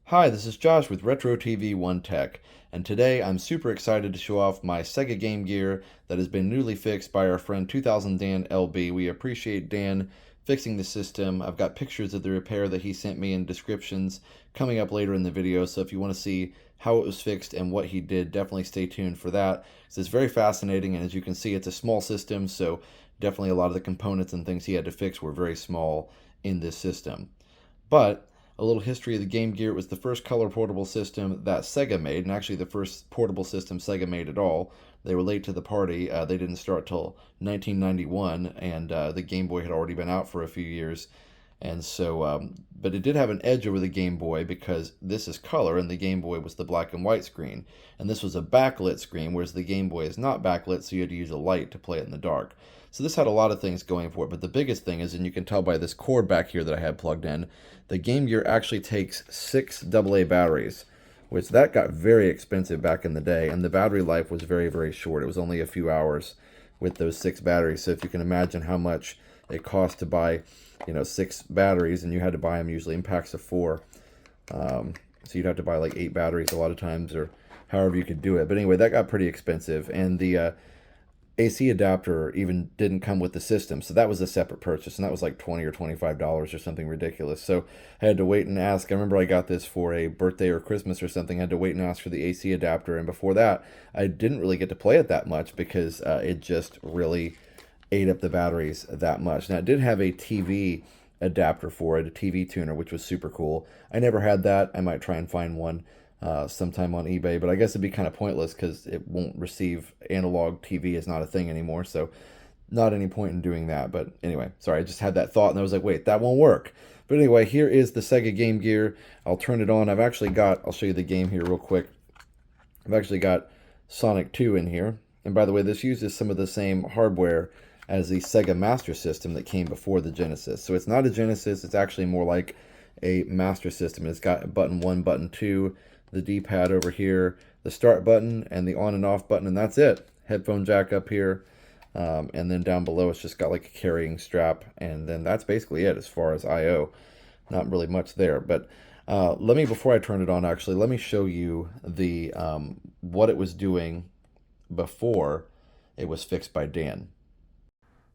Hi, this is Josh with Retro TV One Tech, and today I'm super excited to show off my Sega Game Gear that has been newly fixed by our friend 2000 Dan LB. We appreciate Dan fixing the system. I've got pictures of the repair that he sent me and descriptions coming up later in the video, so if you want to see how it was fixed and what he did, definitely stay tuned for that. It's very fascinating, and as you can see, it's a small system, so definitely a lot of the components and things he had to fix were very small in this system. But a little history of the Game Gear: it was the first color portable system that Sega made, and actually the first portable system Sega made at all. They were late to the party. They didn't start till 1991, and the Game Boy had already been out for a few years. And so, but it did have an edge over the Game Boy because this is color, and the Game Boy was the black and white screen. And this was a backlit screen, whereas the Game Boy is not backlit, so you had to use a light to play it in the dark. So this had a lot of things going for it, but the biggest thing is, and you can tell by this cord back here that I had plugged in, the Game Gear actually takes 6 AA batteries, which that got very expensive back in the day, and the battery life was very, very short. It was only a few hours with those 6 batteries. So if you can imagine how much it cost to buy, 6 batteries, and you had to buy them usually in packs of 4. So you'd have to buy like 8 batteries a lot of times, or however you could do it. But anyway, that got pretty expensive, and the AC adapter even didn't come with the system, so that was a separate purchase, and that was like $20 or $25 or something ridiculous. So I had to wait and ask. I remember I got this for a birthday or Christmas or something. I had to wait and ask for the AC adapter, and before that, I didn't really get to play it that much because it just really ate up the batteries that much. Now, it did have a TV adapter for it, a TV tuner, which was super cool. I never had that. I might try and find one sometime on eBay, but I guess it'd be kind of pointless because it won't receive analog TV is not a thing anymore, so not any point in doing that. But anyway, sorry, I just had that thought and I was like, wait, that won't work. But anyway, here is the Sega Game Gear. I'll turn it on. I'll show you the game here real quick. I've actually got Sonic 2 in here. And by the way, this uses some of the same hardware as the Sega Master System that came before the Genesis. So it's not a Genesis, it's actually more like a Master System. It's got button 1, button 2, the D-pad over here, the start button, and the on and off button, and that's it. Headphone jack up here, and then down below it's just got like a carrying strap, and then that's basically it as far as I/O. Not really much there, but before I turn it on, actually, let me show you the what it was doing before it was fixed by Dan.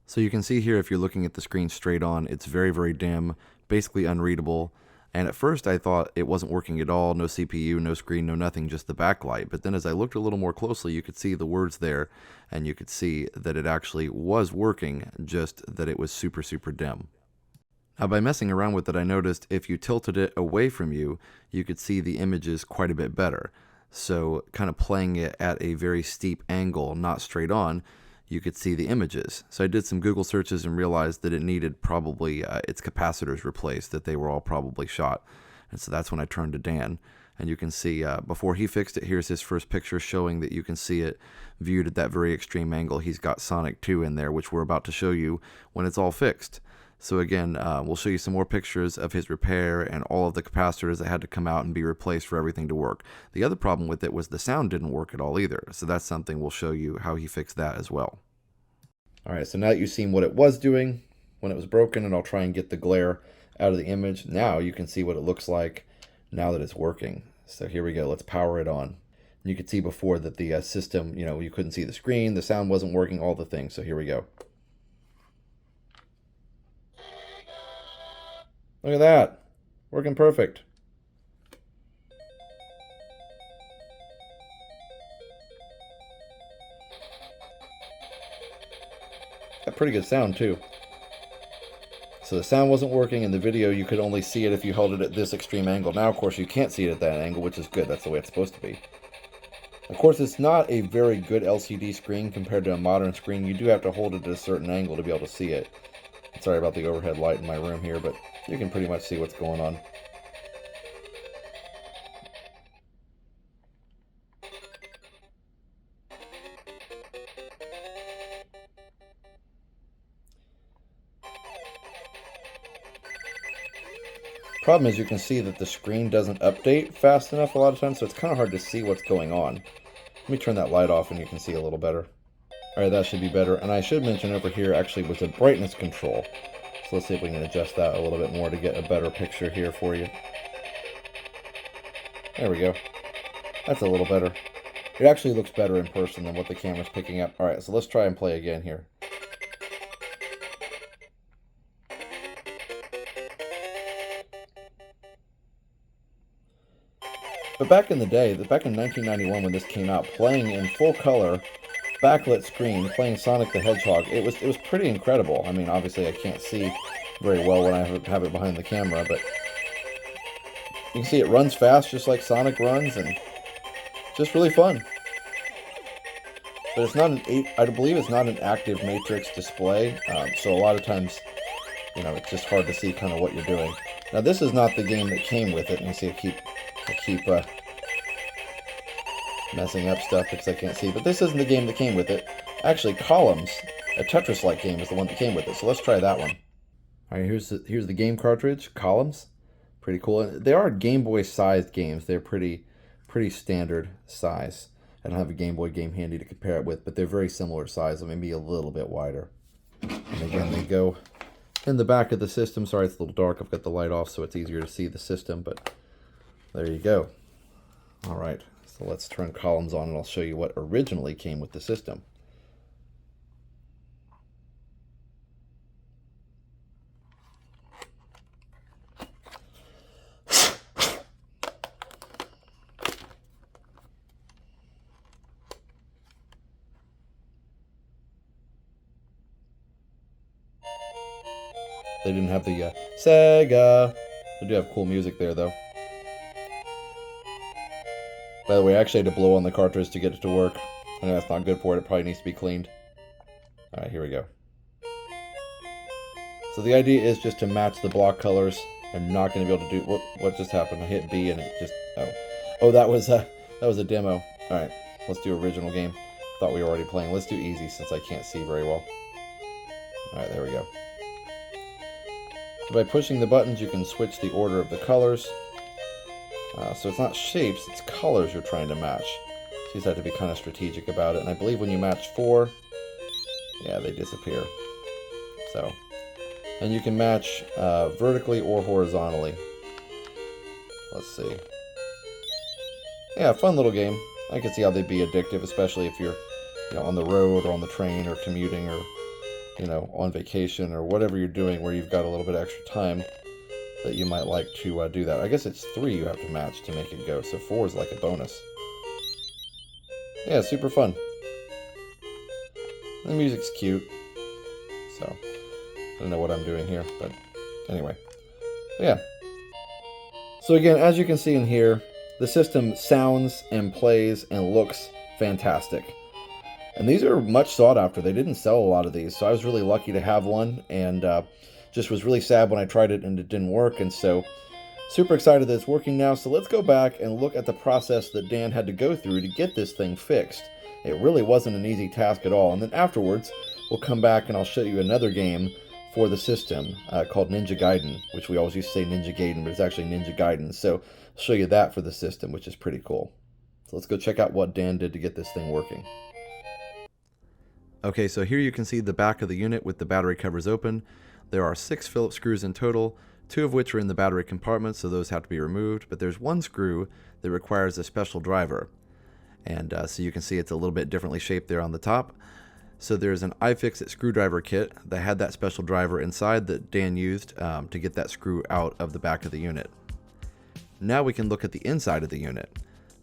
So you can see here, if you're looking at the screen straight on, it's very, very dim, basically unreadable. And at first I thought it wasn't working at all, no CPU, no screen, no nothing, just the backlight. But then as I looked a little more closely, you could see the words there, and you could see that it actually was working, just that it was super, super dim. Now, by messing around with it, I noticed if you tilted it away from you, you could see the images quite a bit better. So kind of playing it at a very steep angle, not straight on, you could see the images. So I did some Google searches and realized that it needed probably its capacitors replaced, that they were all probably shot. And so that's when I turned to Dan. And you can see before he fixed it, here's his first picture showing that you can see it viewed at that very extreme angle. He's got Sonic 2 in there, which we're about to show you when it's all fixed. So again, we'll show you some more pictures of his repair and all of the capacitors that had to come out and be replaced for everything to work. The other problem with it was the sound didn't work at all either. So that's something we'll show you how he fixed that as well. All right, so now that you've seen what it was doing when it was broken, and I'll try and get the glare out of the image, now you can see what it looks like now that it's working. So here we go, let's power it on. You could see before that the system, you couldn't see the screen, the sound wasn't working, all the things. So here we go. Look at that, working perfect. Got pretty good sound too. So the sound wasn't working in the video. You could only see it if you held it at this extreme angle. Now, of course, you can't see it at that angle, which is good. That's the way it's supposed to be. Of course, it's not a very good LCD screen compared to a modern screen. You do have to hold it at a certain angle to be able to see it. Sorry about the overhead light in my room here, but you can pretty much see what's going on. Problem is, you can see that the screen doesn't update fast enough a lot of times, so it's kind of hard to see what's going on. Let me turn that light off and you can see a little better. Alright, that should be better. And I should mention over here actually was a brightness control. So let's see if we can adjust that a little bit more to get a better picture here for you. There we go. That's a little better. It actually looks better in person than what the camera's picking up. Alright, so let's try and play again here. But back in the day, back in 1991 when this came out, playing in full color, backlit screen, playing Sonic the Hedgehog, it was pretty incredible. I mean, obviously I can't see very well when I have it behind the camera, but you can see it runs fast just like Sonic runs, and just really fun. But it's not I believe it's not an active matrix display, so a lot of times, you know, it's just hard to see kind of what you're doing. Now this is not the game that came with it. You can see I keep messing up stuff because I can't see, but this isn't the game that came with it. Actually, Columns, a Tetris-like game, is the one that came with it, so let's try that one. Alright, here's the game cartridge, Columns. Pretty cool. They are Game Boy sized games. They're pretty standard size. I don't have a Game Boy game handy to compare it with, but they're very similar size, maybe a little bit wider. And again, they go in the back of the system. Sorry, it's a little dark. I've got the light off so it's easier to see the system, but there you go. Alright, so let's turn Columns on and I'll show you what originally came with the system. They didn't have the Sega. They do have cool music there, though. By the way, I actually had to blow on the cartridge to get it to work. I know that's not good for it. It probably needs to be cleaned. Alright, here we go. So the idea is just to match the block colors. I'm not going to be able to do... What just happened? I hit B and it just... Oh, that was a demo. Alright, let's do original game. Thought we were already playing. Let's do easy since I can't see very well. Alright, there we go. So by pushing the buttons, you can switch the order of the colors. So it's not shapes, it's colors you're trying to match. So you just have to be kind of strategic about it. And I believe when you match 4, yeah, they disappear. So, and you can match vertically or horizontally. Let's see. Yeah, fun little game. I can see how they'd be addictive, especially if you're, on the road or on the train or commuting or, on vacation or whatever you're doing where you've got a little bit of extra time that you might like to do that. I guess it's 3 you have to match to make it go, so 4 is like a bonus. Yeah, super fun. The music's cute, so I don't know what I'm doing here, but anyway. Yeah. So again, as you can see in here, the system sounds and plays and looks fantastic. And these are much sought after. They didn't sell a lot of these, so I was really lucky to have one, and just was really sad when I tried it and it didn't work, and so super excited that it's working now. So let's go back and look at the process that Dan had to go through to get this thing fixed. It really wasn't an easy task at all. And then afterwards, we'll come back and I'll show you another game for the system called Ninja Gaiden, which we always used to say Ninja Gaiden, but it's actually Ninja Gaiden. So I'll show you that for the system, which is pretty cool. So let's go check out what Dan did to get this thing working. Okay, so here you can see the back of the unit with the battery covers open. There are 6 Phillips screws in total, 2 of which are in the battery compartment, so those have to be removed, but there's 1 screw that requires a special driver. And so you can see it's a little bit differently shaped there on the top. So there's an iFixit screwdriver kit that had that special driver inside that Dan used to get that screw out of the back of the unit. Now we can look at the inside of the unit.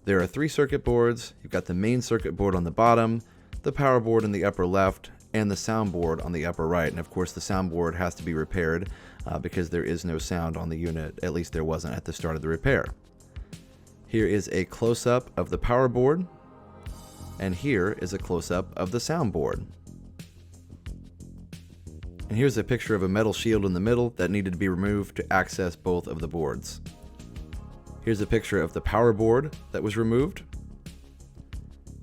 There are 3 circuit boards. You've got the main circuit board on the bottom, the power board in the upper left, and the soundboard on the upper right. And of course the soundboard has to be repaired because there is no sound on the unit, at least there wasn't at the start of the repair. Here is a close-up of the power board, and here is a close-up of the soundboard. And here's a picture of a metal shield in the middle that needed to be removed to access both of the boards. Here's a picture of the power board that was removed.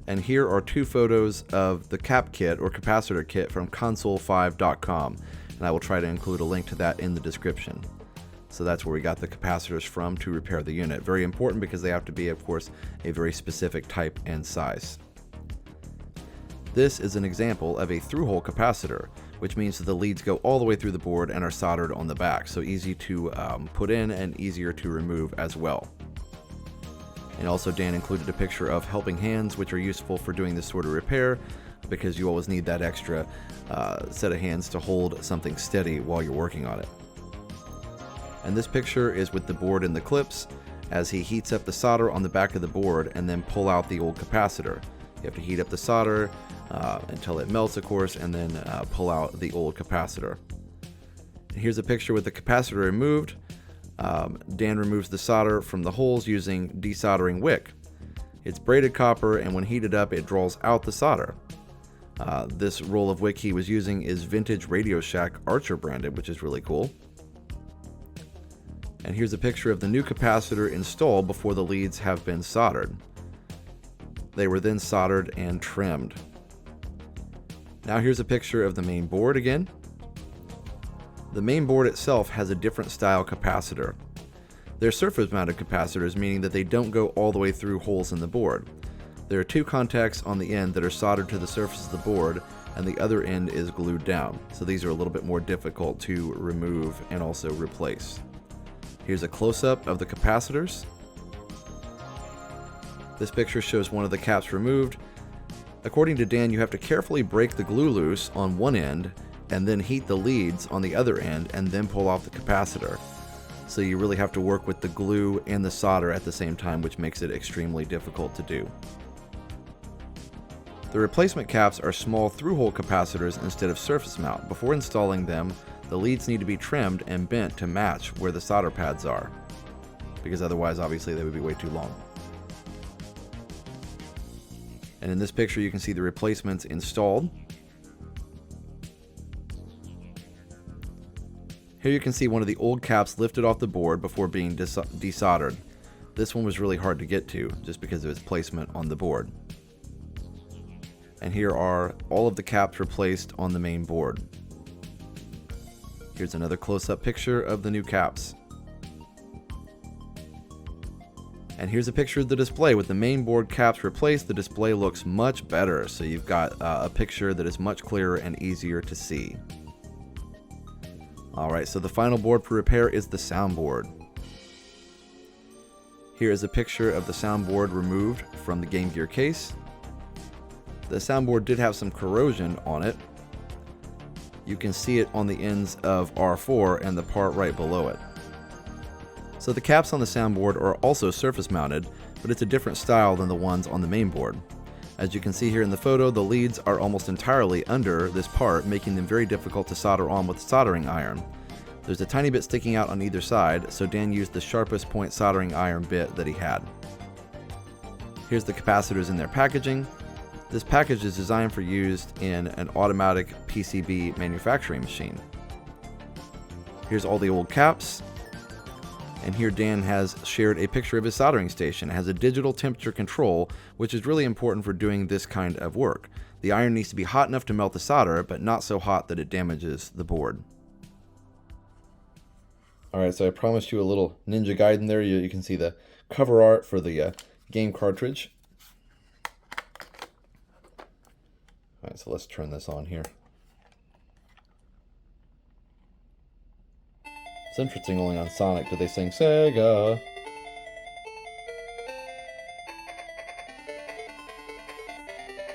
And here are 2 photos of the cap kit or capacitor kit from console5.com, and I will try to include a link to that in the description. So that's where we got the capacitors from to repair the unit. Very important because they have to be, of course, a very specific type and size. This is an example of a through-hole capacitor, which means that the leads go all the way through the board and are soldered on the back, so easy to put in and easier to remove as well. And also Dan included a picture of helping hands, which are useful for doing this sort of repair because you always need that extra set of hands to hold something steady while you're working on it. And this picture is with the board and the clips as he heats up the solder on the back of the board and then pull out the old capacitor. You have to heat up the solder until it melts, of course, and then pull out the old capacitor. Here's a picture with the capacitor removed. Dan removes the solder from the holes using desoldering wick. It's braided copper, and when heated up, it draws out the solder. This roll of wick he was using is vintage Radio Shack Archer branded, which is really cool. And here's a picture of the new capacitor installed before the leads have been soldered. They were then soldered and trimmed. Now here's a picture of the main board again. The main board itself has a different style capacitor. They're surface-mounted capacitors, meaning that they don't go all the way through holes in the board. There are two contacts on the end that are soldered to the surface of the board, and the other end is glued down. So these are a little bit more difficult to remove and also replace. Here's a close-up of the capacitors. This picture shows one of the caps removed. According to Dan, you have to carefully break the glue loose on one end and then heat the leads on the other end and then pull off the capacitor. So you really have to work with the glue and the solder at the same time, which makes it extremely difficult to do. The replacement caps are small through-hole capacitors instead of surface mount. Before installing them, the leads need to be trimmed and bent to match where the solder pads are, because otherwise obviously they would be way too long. And in this picture you can see the replacements installed. Here you can see one of the old caps lifted off the board before being desoldered. This one was really hard to get to just because of its placement on the board. And here are all of the caps replaced on the main board. Here's another close-up picture of the new caps. And here's a picture of the display. With the main board caps replaced, the display looks much better. So you've got a picture that is much clearer and easier to see. Alright, so the final board for repair is the soundboard. Here is a picture of the soundboard removed from the Game Gear case. The soundboard did have some corrosion on it. You can see it on the ends of R4 and the part right below it. So the caps on the soundboard are also surface mounted, but it's a different style than the ones on the main board. As you can see here in the photo, the leads are almost entirely under this part, making them very difficult to solder on with a soldering iron. There's a tiny bit sticking out on either side, so Dan used the sharpest point soldering iron bit that he had. Here's the capacitors in their packaging. This package is designed for use in an automatic PCB manufacturing machine. Here's all the old caps. And here Dan has shared a picture of his soldering station. It has a digital temperature control, which is really important for doing this kind of work. The iron needs to be hot enough to melt the solder, but not so hot that it damages the board. Alright, so I promised you a little Ninja Gaiden there. You can see the cover art for the game cartridge. Alright, so let's turn this on here. It's interesting, only on Sonic do they sing Sega.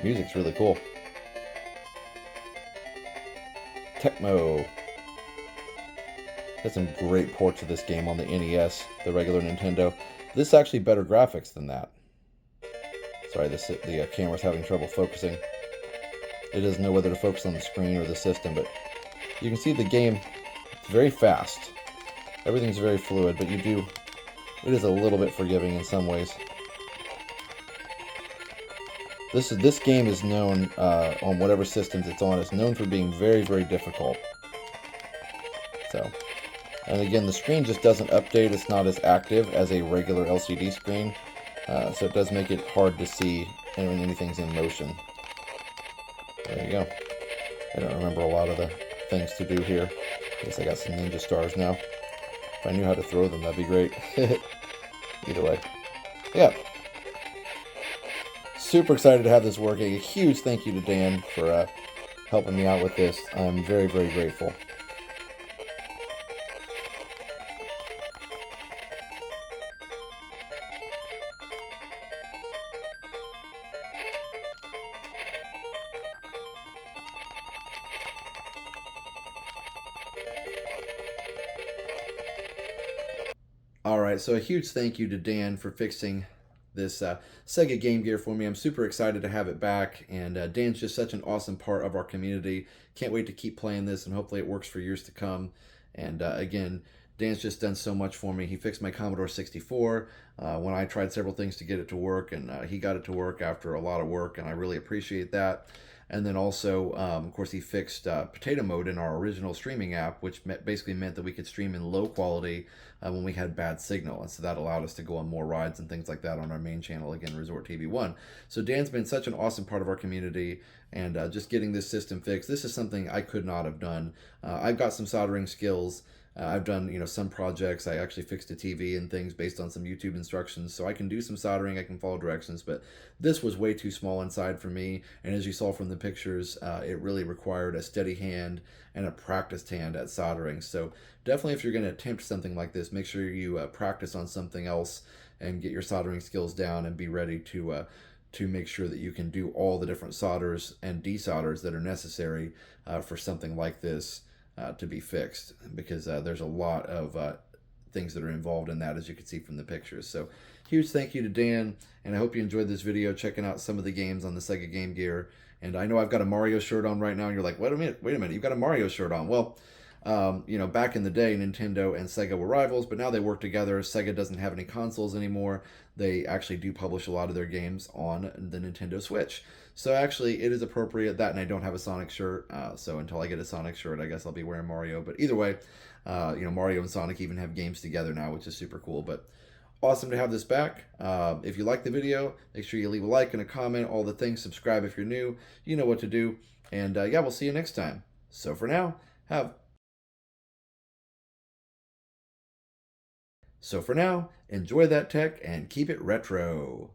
Music's really cool. Tecmo. Got some great ports of this game on the NES, the regular Nintendo. This is actually better graphics than that. Sorry, the camera's having trouble focusing. It doesn't know whether to focus on the screen or the system, but you can see the game, it's very fast. Everything's very fluid, but it is a little bit forgiving in some ways. This game is known, on whatever systems it's on, it's known for being very, very difficult. So, and again, the screen just doesn't update, it's not as active as a regular LCD screen, so it does make it hard to see when anything's in motion. There you go. I don't remember a lot of the things to do here. I guess I got some ninja stars now. If I knew how to throw them, that'd be great. Either way. Yeah. Super excited to have this working. A huge thank you to Dan for helping me out with this. I'm very, very grateful. right, so a huge thank you to Dan for fixing this Sega Game Gear for me. I'm super excited to have it back, and Dan's just such an awesome part of our community. Can't wait to keep playing this, and hopefully it works for years to come. And again, Dan's just done so much for me. He fixed my Commodore 64 when I tried several things to get it to work, and he got it to work after a lot of work, and I really appreciate that. And then also, of course, he fixed potato mode in our original streaming app, which basically meant that we could stream in low quality when we had bad signal. And so that allowed us to go on more rides and things like that on our main channel, again, Resort TV 1. So Dan's been such an awesome part of our community, and just getting this system fixed, this is something I could not have done. I've got some soldering skills. I've done, some projects. I actually fixed a TV and things based on some YouTube instructions, so I can do some soldering. I can follow directions, but this was way too small inside for me. And as you saw from the pictures, it really required a steady hand and a practiced hand at soldering. So definitely, if you're going to attempt something like this, make sure you practice on something else and get your soldering skills down and be ready to make sure that you can do all the different solders and desolders that are necessary for something like this to be fixed, because there's a lot of things that are involved in that, as you can see from the pictures. So huge thank you to Dan, and I hope you enjoyed this video checking out some of the games on the Sega Game Gear. And I know I've got a Mario shirt on right now, and you're like, wait a minute, you've got a Mario shirt on. Well, back in the day, Nintendo and Sega were rivals, but now they work together. Sega doesn't have any consoles anymore. They actually do publish a lot of their games on the Nintendo Switch. So actually, it is appropriate that, and I don't have a Sonic shirt. So until I get a Sonic shirt, I guess I'll be wearing Mario. But either way, Mario and Sonic even have games together now, which is super cool. But awesome to have this back. If you like the video, make sure you leave a like and a comment, all the things. Subscribe if you're new. You know what to do. And yeah, we'll see you next time. So for now, enjoy that tech and keep it retro.